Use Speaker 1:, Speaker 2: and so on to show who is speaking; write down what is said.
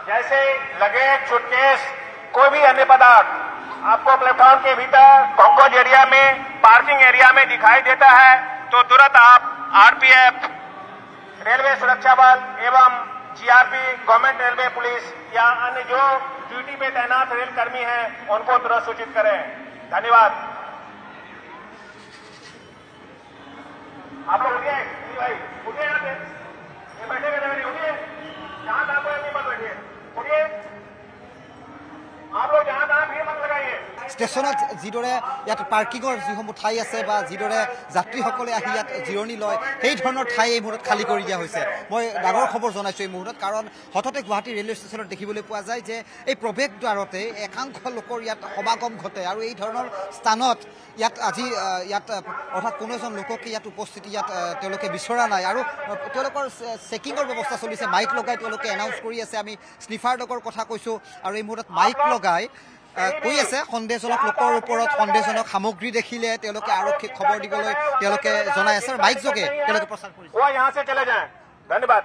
Speaker 1: जैसे luggage, suitcase, कोई भी अन्य पदार्थ आपको प्लेटफॉर्म के भीतर कॉन्कोज एरिया में, पार्किंग एरिया में दिखाई देता है तो तुरंत आप आरपीएफ, रेलवे सुरक्षा बल एवं जीआरपी, गवर्नमेंट रेलवे पुलिस या अन्य जो ड्यूटी पे तैनात रेल कर्मी हैं उनको तुरंत सूचित करें। धन्यवाद। आप लोग उठिए भाई, उठिए यहाँ से, ये बैठे बैठे उठिए, जहां तक कोई मत बैठिए, उठिए। आप लोग जहां तक भीड़ मत लगाइए।
Speaker 2: ষ্টেচনত যিদৰে ইয়াত পাৰ্কিঙৰ যিসমূহ ঠাই আছে বা যিদৰে যাত্ৰীসকলে আহি ইয়াত জিৰণি লয় সেই ধৰণৰ ঠাই এই মুহূৰ্তত খালী কৰি দিয়া হৈছে। মই ডাঙৰ খবৰ জনাইছোঁ এই মুহূৰ্তত, কাৰণ হঠাতে গুৱাহাটী ৰেলৱে ষ্টেচনত দেখিবলৈ পোৱা যায় যে এই প্ৰৱেশ দ্বাৰতে একাংশ লোকৰ ইয়াত সমাগম ঘটে আৰু এই ধৰণৰ স্থানত ইয়াত আজি ইয়াত অৰ্থাৎ কোনো এজন লোককে ইয়াত উপস্থিতি ইয়াত তেওঁলোকে বিচৰা নাই আৰু তেওঁলোকৰ চেকিঙৰ ব্যৱস্থা চলিছে। মাইক লগাই তেওঁলোকে এনাউন্স কৰি আছে। আমি স্নিফাৰ ডগৰ কথা কৈছোঁ আৰু এই মুহূৰ্তত মাইক লগাই কৈ আছে সন্দেহজনক লোকৰ ওপৰত সন্দেহজনক সামগ্ৰী দেখিলে তেওঁলোকে আৰক্ষীক খবৰ দিবলৈ তেওঁলোকে জনাই আছে আৰু মাইক যোগে তেওঁলোকে প্ৰচাৰ কৰিছে।
Speaker 1: वो यहाँ से चले जाएं। धन्यवाद।